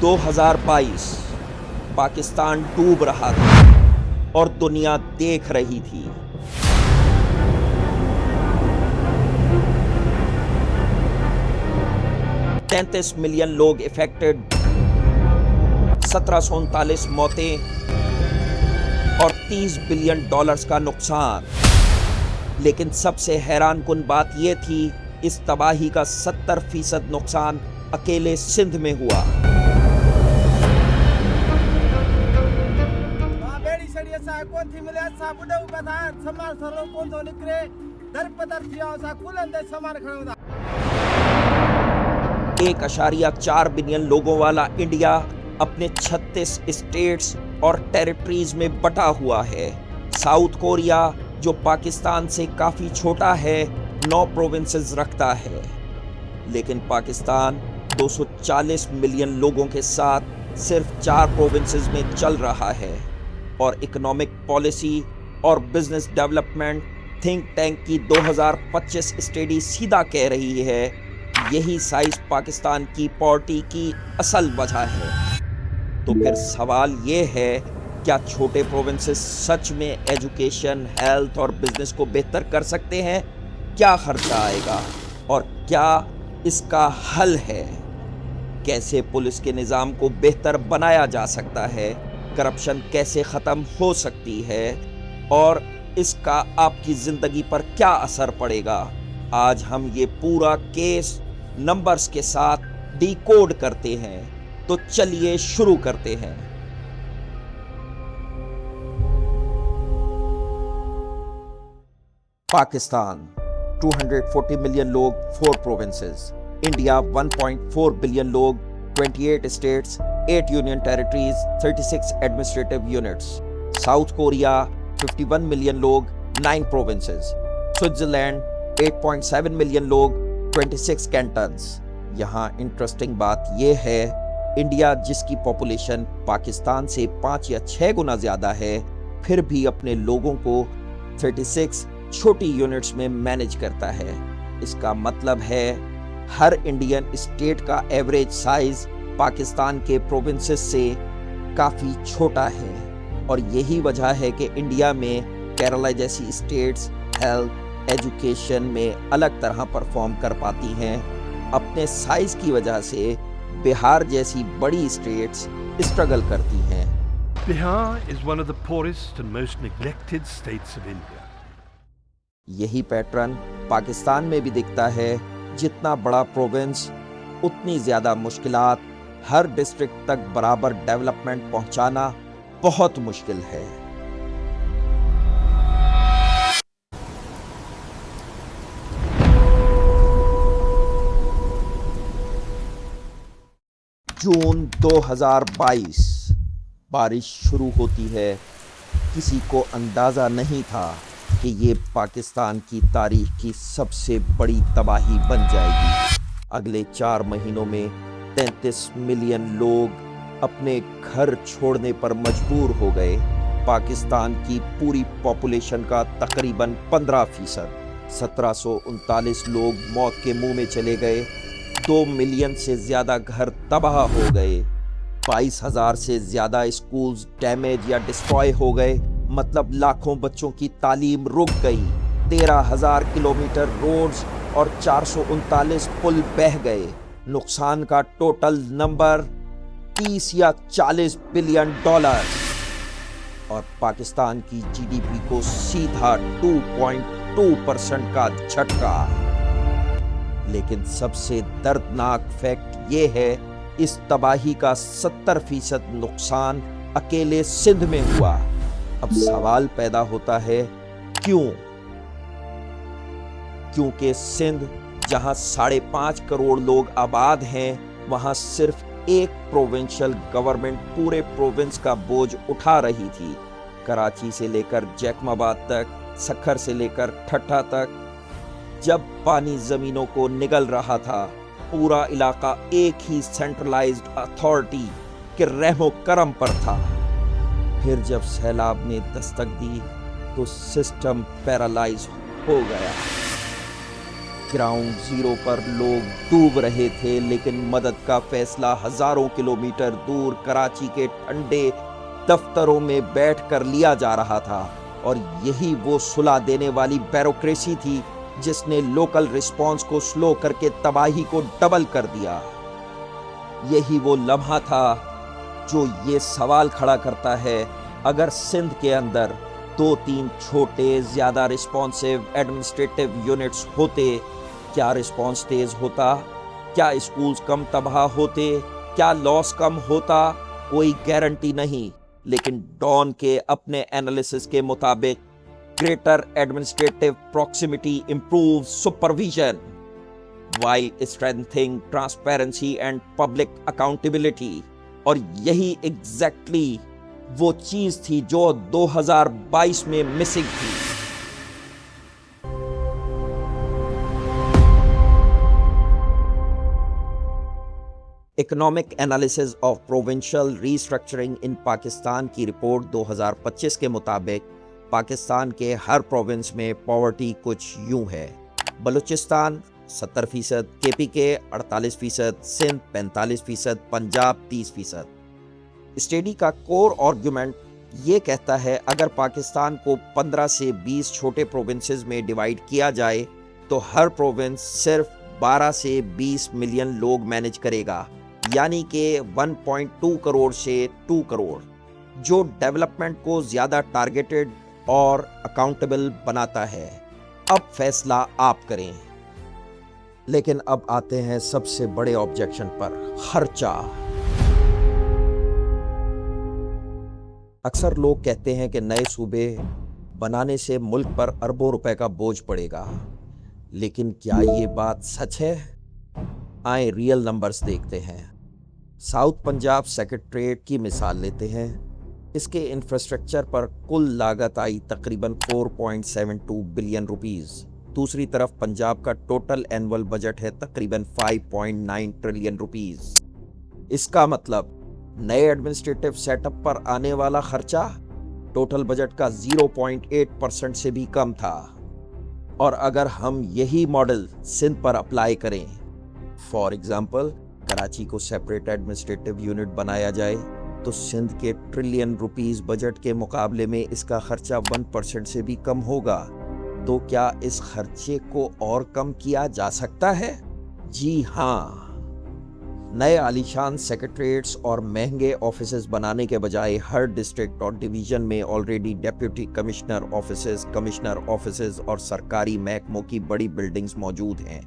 2022 पाकिस्तान डूब रहा था और दुनिया देख रही थी। $33 मिलियन लोग इफेक्टेड, 1739 मौतें और $30 बिलियन का नुकसान। लेकिन सबसे हैरान कुन बात यह थी, इस तबाही का 70% नुकसान अकेले सिंध में हुआ। एक 1.4 बिलियन लोगों वाला इंडिया अपने 36 स्टेट्स और टेरिटरीज में बटा हुआ है। साउथ कोरिया जो पाकिस्तान से काफी छोटा है 9 प्रोविंसेस रखता है, लेकिन पाकिस्तान 240 मिलियन लोगों के साथ सिर्फ 4 प्रोविंसेस में चल रहा है। और इकोनॉमिक पॉलिसी और बिजनेस डेवलपमेंट थिंक टैंक की 2025 स्टडी सीधा कह रही है, यही साइज पाकिस्तान की पॉवर्टी की असल वजह है। तो फिर सवाल ये है, क्या छोटे प्रोविंसेस सच में एजुकेशन, हेल्थ और बिजनेस को बेहतर कर सकते हैं? क्या खर्चा आएगा और क्या इसका हल है? कैसे पुलिस के निज़ाम को बेहतर बनाया जा सकता है? करप्शन कैसे ख़त्म हो सकती है और इसका आपकी ज़िंदगी पर क्या असर पड़ेगा? आज हम ये पूरा केस नंबर्स के साथ डिकोड करते हैं। तो चलिए शुरू करते हैं। पाकिस्तान 240 मिलियन लोग, 4 प्रोविंसेस। इंडिया 1.4 बिलियन लोग, 28 states, 8 union territories, 36 administrative units. South Korea 51 million लोग, 9 प्रोविंसेस। स्विट्जरलैंड 8.7 मिलियन लोग, 26 कैंटन्स। यहाँ इंटरेस्टिंग बात यह है, इंडिया जिसकी पॉपुलेशन पाकिस्तान से 5 या 6 गुना ज़्यादा है, फिर भी अपने लोगों को 36 छोटी यूनिट्स में मैनेज करता है। इसका मतलब है हर इंडियन स्टेट का एवरेज साइज पाकिस्तान के प्रोविंसेस से काफ़ी छोटा है। और यही वजह है कि इंडिया में केरला जैसी स्टेट्स हेल्थ, एजुकेशन में अलग तरह परफॉर्म कर पाती हैं। अपने साइज की वजह से बिहार जैसी बड़ी स्टेट्स स्ट्रगल करती हैं। Bihar is one of the poorest and most neglected states of India. यही पैटर्न पाकिस्तान में भी दिखता है। जितना बड़ा प्रोविंस उतनी ज़्यादा मुश्किलात। हर डिस्ट्रिक्ट तक बराबर डेवलपमेंट पहुंचाना बहुत मुश्किल है। जून 2022 बारिश शुरू होती है। किसी को अंदाज़ा नहीं था कि ये पाकिस्तान की तारीख की सबसे बड़ी तबाही बन जाएगी। अगले 4 महीनों में 33 मिलियन लोग अपने घर छोड़ने पर मजबूर हो गए। पाकिस्तान की पूरी पॉपुलेशन का तकरीबन 15%, 1739 लोग मौत के मुंह में चले गए। 2 मिलियन से ज़्यादा घर तबाह हो गए। 22,000 से ज़्यादा स्कूल्स डैमेज या डिस्ट्रॉय हो गए, मतलब लाखों बच्चों की तालीम रुक गई। 13,000 किलोमीटर रोड्स और 439 पुल बह गए। नुकसान का टोटल नंबर 30 या 40 बिलियन डॉलर। और पाकिस्तान की जीडीपी को सीधा 2.2% का झटका। लेकिन सबसे दर्दनाक फैक्ट ये है, इस तबाही का 70% नुकसान अकेले सिंध में हुआ। अब सवाल पैदा होता है, क्यों? क्योंकि सिंध जहां 5.5 करोड़ लोग आबाद हैं, वहां सिर्फ एक प्रोविंशियल गवर्नमेंट पूरे प्रोविंस का बोझ उठा रही थी। कराची से लेकर जैकमाबाद तक, सक्खर से लेकर ठट्ठा तक। जब पानी जमीनों को निगल रहा था, पूरा इलाका एक ही सेंट्रलाइज्ड अथॉरिटी के रहमो करम पर था। फिर जब सैलाब ने दस्तक दी तो सिस्टम पैरालाइज हो गया। ग्राउंड जीरो पर लोग डूब रहे थे, लेकिन मदद का फैसला हजारों किलोमीटर दूर कराची के ठंडे दफ्तरों में बैठकर लिया जा रहा था। और यही वो सुला देने वाली ब्यूरोक्रेसी थी जिसने लोकल रिस्पांस को स्लो करके तबाही को डबल कर दिया। यही वो लम्हा था जो ये सवाल खड़ा करता है, अगर सिंध के अंदर 2-3 छोटे ज्यादा रिस्पॉन्सिव एडमिनिस्ट्रेटिव यूनिट्स होते, क्या रिस्पॉन्स तेज होता? क्या स्कूल्स कम तबाह होते? क्या लॉस कम होता? कोई गारंटी नहीं, लेकिन डॉन के अपने एनालिसिस के मुताबिक greater administrative proximity improves supervision while strengthening transparency and public accountability। और यही एग्जैक्टली वो चीज थी जो 2022 में मिसिंग थी। Economic analysis of provincial restructuring in Pakistan की रिपोर्ट 2025 के मुताबिक पाकिस्तान के हर प्रोविंस में पॉवर्टी कुछ यूं है: बलूचिस्तान 70%, KPK 48%, सिंध 45%, पंजाब 30%। स्टडी का कोर आर्गुमेंट ये कहता है, अगर पाकिस्तान को 15 से 20 छोटे प्रोविंसेस में डिवाइड किया जाए तो हर प्रोविंस सिर्फ 12 से 20 मिलियन लोग मैनेज करेगा, यानी कि 1.2 करोड़ से 2 करोड़, जो डेवलपमेंट को ज्यादा टारगेटेड और अकाउंटेबल बनाता है। अब फैसला आप करें। लेकिन अब आते हैं सबसे बड़े ऑब्जेक्शन पर, खर्चा। अक्सर लोग कहते हैं कि नए सूबे बनाने से मुल्क पर अरबों रुपए का बोझ पड़ेगा, लेकिन क्या ये बात सच है? आए रियल नंबर्स देखते हैं। साउथ पंजाब सेक्रेटरीट की मिसाल लेते हैं। इसके इंफ्रास्ट्रक्चर पर कुल लागत आई तकरीबन 4.72 बिलियन रुपीस। दूसरी तरफ पंजाब का टोटल एनुअल बजट है तकरीबन 5.9 ट्रिलियन रुपीस। इसका मतलब नए एडमिनिस्ट्रेटिव सेटअप पर आने वाला खर्चा टोटल बजट का 0.8% से भी कम था। और अगर हम यही मॉडल सिंध पर अप्लाई करें, फॉर एग्जाम्पल कराची को सेपरेट एडमिनिस्ट्रेटिव यूनिट बनाया जाए, तो सिंध के ट्रिलियन रुपीस बजट के मुकाबले में इसका खर्चा 1% से भी कम होगा। तो क्या इस खर्चे को और कम किया जा सकता है? जी हाँ। नए आलीशान सेक्रेटरीट्स और महंगे ऑफिसेज बनाने के बजाय हर डिस्ट्रिक्ट और डिवीजन में already deputy commissioner offices, commissioner offices और सरकारी महकमों की बड़ी बिल्डिंग्स मौजूद हैं।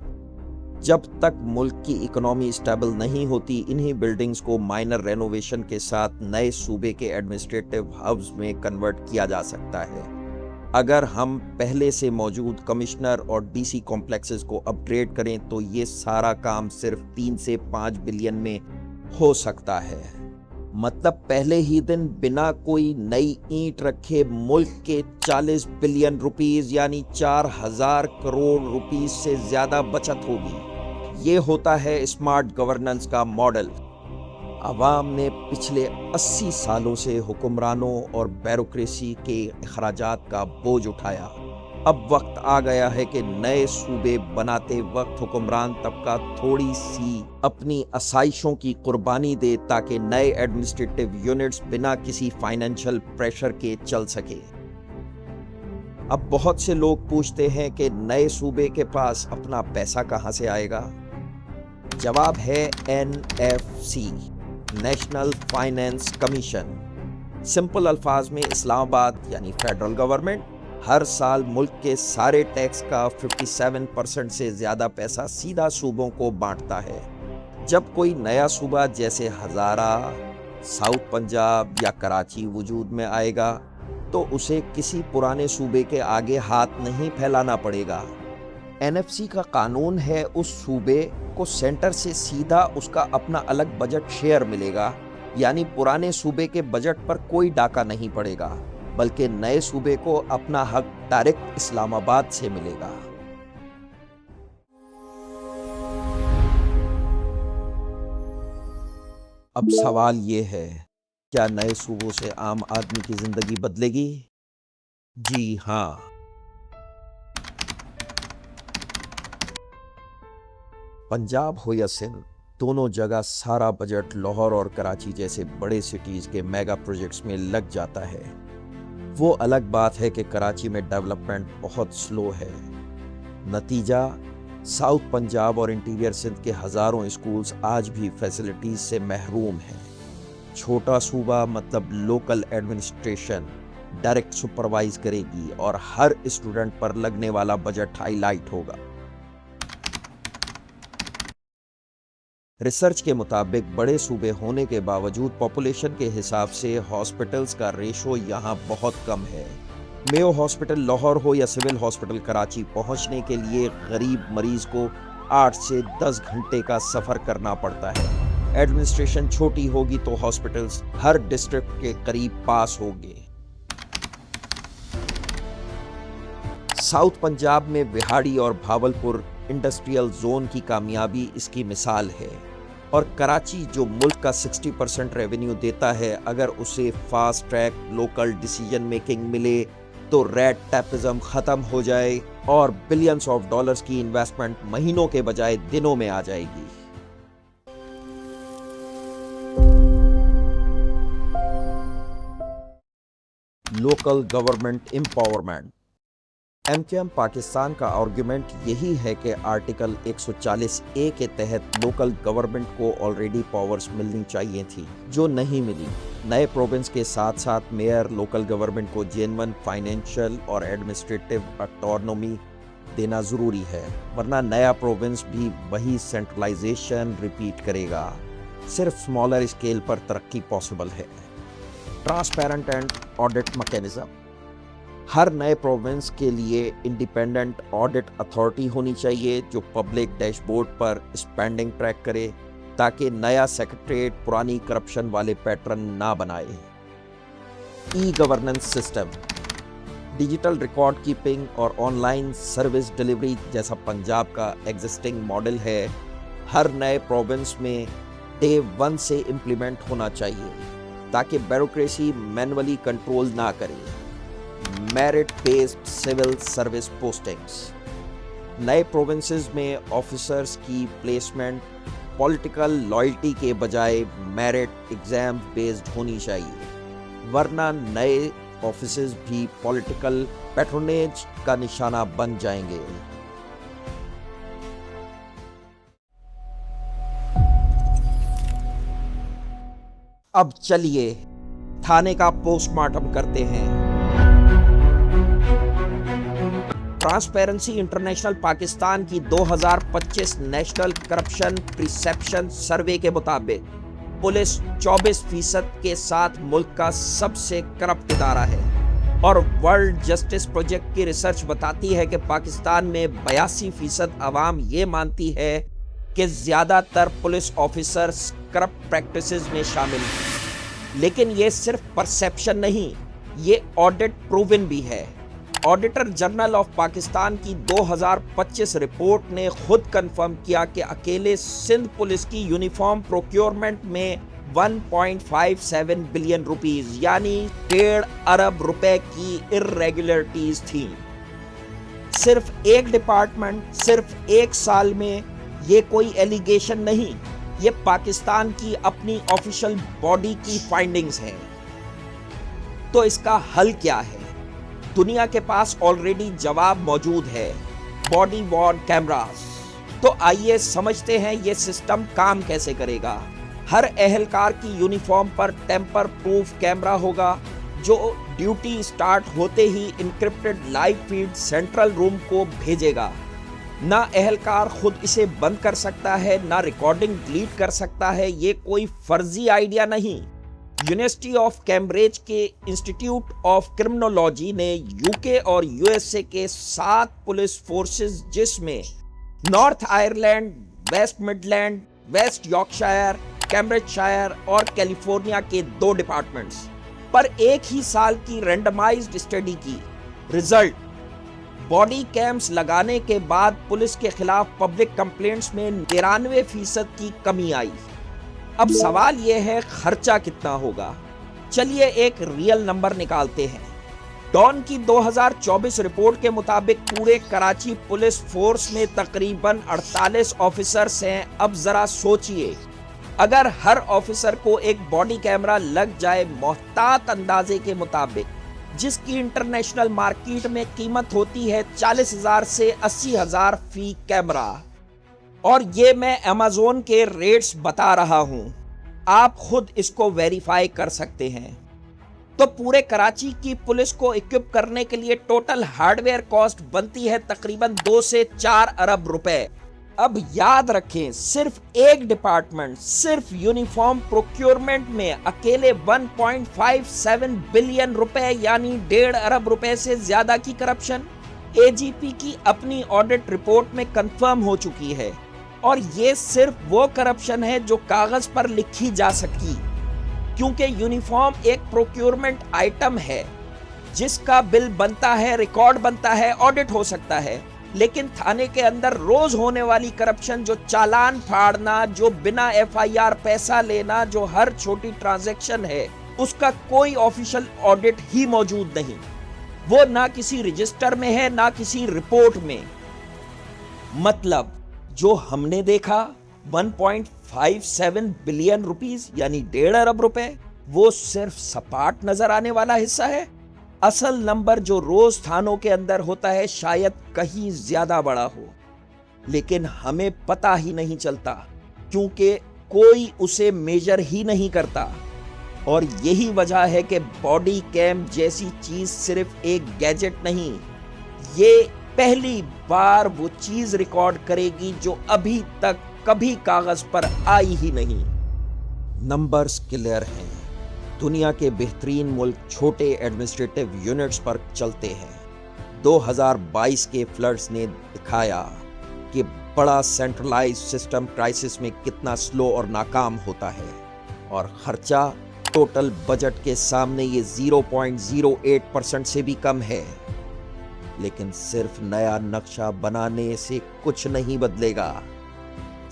जब तक मुल्क की इकोनॉमी स्टेबल नहीं होती, इन्हीं बिल्डिंग्स को माइनर रेनोवेशन के साथ नए सूबे के एडमिनिस्ट्रेटिव हब्स में कन्वर्ट किया जा सकता है। अगर हम पहले से मौजूद कमिश्नर और DC कॉम्प्लेक्सेस को अपग्रेड करें तो ये सारा काम सिर्फ 3 से 5 बिलियन में हो सकता है। मतलब पहले ही दिन बिना कोई नई ईंट रखे मुल्क के 40 बिलियन रुपीस यानी 4000 करोड़ रुपीस से ज्यादा बचत होगी। ये होता है स्मार्ट गवर्नेंस का मॉडल। अवाम ने पिछले 80 सालों से हुक्मरानों और ब्यूरोक्रेसी के अखराजात का बोझ उठाया। अब वक्त आ गया है कि नए सूबे बनाते वक्त हुक्मरान तबका थोड़ी सी अपनी आसाइशों की कुर्बानी दे, ताकि नए एडमिनिस्ट्रेटिव यूनिट्स बिना किसी फाइनेंशियल प्रेशर के चल सके। अब बहुत से लोग पूछते हैं कि नए सूबे के पास अपना पैसा कहां से आएगा? जवाब है NFC, national finance commission. Simple अल्फाज में इस्लामाबाद यानी फेडरल गवर्नमेंट हर साल मुल्क के सारे टैक्स का 57% से ज़्यादा पैसा सीधा सूबों को बांटता है। जब कोई नया सूबा जैसे हज़ारा, साउथ पंजाब या कराची वजूद में आएगा तो उसे किसी पुराने सूबे के आगे हाथ नहीं फैलाना पड़ेगा। NFC का कानून है उस सूबे को सेंटर से सीधा उसका अपना अलग बजट शेयर मिलेगा, यानी पुराने सूबे के बजट पर कोई डाका नहीं पड़ेगा, बल्कि नए सूबे को अपना हक डायरेक्ट इस्लामाबाद से मिलेगा। अब सवाल ये है, क्या नए सूबों से आम आदमी की जिंदगी बदलेगी? जी हाँ। पंजाब हो या सिंध, दोनों जगह सारा बजट लाहौर और कराची जैसे बड़े सिटीज के मेगा प्रोजेक्ट्स में लग जाता है। वो अलग बात है कि कराची में डेवलपमेंट बहुत स्लो है। नतीजा, साउथ पंजाब और इंटीरियर सिंध के हजारों स्कूल्स आज भी फैसिलिटीज से महरूम हैं। छोटा सूबा मतलब लोकल एडमिनिस्ट्रेशन डायरेक्ट सुपरवाइज करेगी और हर स्टूडेंट पर लगने वाला बजट हाईलाइट होगा। रिसर्च के मुताबिक बड़े सूबे होने के बावजूद पॉपुलेशन के हिसाब से हॉस्पिटल्स का रेशो यहाँ बहुत कम है। मेयो हॉस्पिटल लाहौर हो या सिविल हॉस्पिटल कराची, पहुँचने के लिए गरीब मरीज को 8 से 10 घंटे का सफ़र करना पड़ता है। एडमिनिस्ट्रेशन छोटी होगी तो हॉस्पिटल्स हर डिस्ट्रिक्ट के करीब पास होंगे। साउथ पंजाब में विहाड़ी और भावलपुर इंडस्ट्रियल जोन की कामयाबी इसकी मिसाल है, और कराची जो मुल्क का 60% रेवेन्यू देता है, अगर उसे fast track local decision making मिले तो रेड टैपिज्म खत्म हो जाए और बिलियंस ऑफ डॉलर्स की इन्वेस्टमेंट महीनों के बजाय दिनों में आ जाएगी। Local government empowerment. MKM Pakistan का आर्गुमेंट यही है कि आर्टिकल 140A के तहत लोकल गवर्नमेंट को ऑलरेडी पावर्स मिलनी चाहिए थी, जो नहीं मिली। नए प्रोविंस के साथ साथ मेयर लोकल गवर्नमेंट को जेन्युइन फाइनेंशियल और एडमिनिस्ट्रेटिव ऑटोनॉमी देना ज़रूरी है, वरना नया प्रोविंस भी वही सेंट्रलाइजेशन रिपीट करेगा। सिर्फ स्मॉलर स्केल पर तरक्की पॉसिबल है। Transparent and audit mechanism. हर नए प्रोविंस के लिए इंडिपेंडेंट ऑडिट अथॉरिटी होनी चाहिए जो पब्लिक डैशबोर्ड पर स्पेंडिंग ट्रैक करे, ताकि नया सेक्रेटरीट पुरानी करप्शन वाले पैटर्न ना बनाए। E governance system, digital record keeping और ऑनलाइन सर्विस डिलीवरी जैसा पंजाब का एग्जिस्टिंग मॉडल है, हर नए प्रोविंस में डे 1 से इम्प्लीमेंट होना चाहिए, ताकि ब्यूरोक्रेसी मैनुअली कंट्रोल ना करे। Merit based civil service postings. नए प्रोविंसेस में ऑफिसर्स की प्लेसमेंट पॉलिटिकल लॉयल्टी के बजाय मेरिट एग्जाम बेस्ड होनी चाहिए, वरना नए ऑफिसर्स भी पॉलिटिकल पैट्रोनेज का निशाना बन जाएंगे। अब चलिए थाने का पोस्टमार्टम करते हैं। ट्रांसपेरेंसी इंटरनेशनल पाकिस्तान की 2025 नेशनल करप्शन परसेप्शन सर्वे के मुताबिक पुलिस 24% के साथ मुल्क का सबसे करप्ट इदारा है, और वर्ल्ड जस्टिस प्रोजेक्ट की रिसर्च बताती है कि पाकिस्तान में 82% आवाम ये मानती है कि ज़्यादातर पुलिस ऑफिसर्स करप्ट प्रैक्टिसेस में शामिल हैं। लेकिन ये सिर्फ परसेप्शन नहीं, ये ऑडिट प्रूवन भी है। ऑडिटर जनरल ऑफ पाकिस्तान की 2025 रिपोर्ट ने खुद कंफर्म किया कि अकेले सिंध पुलिस की यूनिफॉर्म प्रोक्योरमेंट में 1.57 बिलियन रुपीस यानी 1.5 अरब रुपए की इर्रेगुलरिटीज थी। सिर्फ एक डिपार्टमेंट, सिर्फ एक साल में, ये कोई एलिगेशन नहीं, ये पाकिस्तान की अपनी ऑफिशियल बॉडी की फाइंडिंग्स हैं। तो इसका हल क्या है? दुनिया के पास ऑलरेडी जवाब मौजूद है, बॉडी वॉर्न कैमरास। तो आइए समझते हैं ये सिस्टम काम कैसे करेगा। हर एहलकार की यूनिफॉर्म पर टेम्पर प्रूफ कैमरा होगा, जो ड्यूटी स्टार्ट होते ही encrypted live feed central room को भेजेगा। ना एहलकार खुद इसे बंद कर सकता है, ना रिकॉर्डिंग डिलीट कर सकता है। ये कोई फर्जी आइडिया नहीं। यूनिवर्सिटी ऑफ कैम्ब्रिज के इंस्टीट्यूट ऑफ क्रिमिनोलॉजी ने यूके और यूएसए के 7 पुलिस फोर्सेस, जिसमें North Ireland, West Midland, West Yorkshire, Cambridgeshire और कैलिफोर्निया के 2 डिपार्टमेंट्स पर एक ही साल की रैंडमाइज्ड स्टडी की। रिजल्ट, बॉडी कैम्स लगाने के बाद पुलिस के खिलाफ पब्लिक कंप्लेंट्स में 93% की कमी आई। अब सवाल यह है, खर्चा कितना होगा? चलिए एक रियल नंबर निकालते हैं। डॉन की 2024 रिपोर्ट के मुताबिक पूरे कराची पुलिस फोर्स में तकरीबन 48 ऑफिसर्स हैं। अब जरा सोचिए, अगर हर ऑफिसर को एक बॉडी कैमरा लग जाए मोहतात अंदाजे के मुताबिक, जिसकी इंटरनेशनल मार्केट में कीमत होती है 40,000 से 80,000 फी कैमरा, और ये मैं अमेज़न के रेट्स बता रहा हूं, आप खुद इसको वेरीफाई कर सकते हैं। तो पूरे कराची की पुलिस को इक्विप करने के लिए टोटल हार्डवेयर कॉस्ट बनती है तकरीबन 2 से 4 अरब रुपए। अब याद रखें, सिर्फ एक डिपार्टमेंट, सिर्फ यूनिफॉर्म प्रोक्योरमेंट में अकेले 1.57 बिलियन रुपए यानी 1.5 अरब रुपए से ज्यादा की करप्शन एजीपी की अपनी ऑडिट रिपोर्ट में कंफर्म हो चुकी है। और ये सिर्फ वो करप्शन है जो कागज पर लिखी जा सकी, क्योंकि यूनिफॉर्म एक प्रोक्योरमेंट आइटम है जिसका बिल बनता है, रिकॉर्ड बनता है, ऑडिट हो सकता है, लेकिन थाने के अंदर रोज होने वाली करप्शन, जो चालान फाड़ना, जो बिना एफआईआर पैसा लेना, जो हर छोटी ट्रांजैक्शन है, उसका कोई ऑफिशियल ऑडिट ही मौजूद नहीं। वो ना किसी रजिस्टर में है, ना किसी रिपोर्ट में। मतलब जो हमने देखा 1.57 बिलियन रुपीस यानी 1.5 अरब रुपए, वो सिर्फ सपाट नजर आने वाला हिस्सा है। असल नंबर जो रोज थानों के अंदर होता है शायद कहीं ज्यादा बड़ा हो, लेकिन हमें पता ही नहीं चलता क्योंकि कोई उसे मेजर ही नहीं करता। और यही वजह है कि बॉडी कैम जैसी चीज सिर्फ एक गैजेट नहीं, ये पहली बार वो चीज रिकॉर्ड करेगी जो अभी तक कभी कागज पर आई ही नहीं। नंबर्स क्लियर हैं। दुनिया के बेहतरीन मुल्क छोटे एडमिनिस्ट्रेटिव यूनिट्स पर चलते हैं। 2022 के फ्लड्स ने दिखाया कि बड़ा सेंट्रलाइज्ड सिस्टम क्राइसिस में कितना स्लो और नाकाम होता है, और खर्चा टोटल बजट के सामने ये 0.08% से भी कम है। लेकिन सिर्फ नया नक्शा बनाने से कुछ नहीं बदलेगा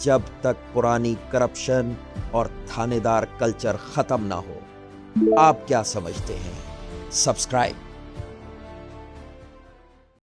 जब तक पुरानी करप्शन और थानेदार कल्चर खत्म ना हो। आप क्या समझते हैं? सब्सक्राइब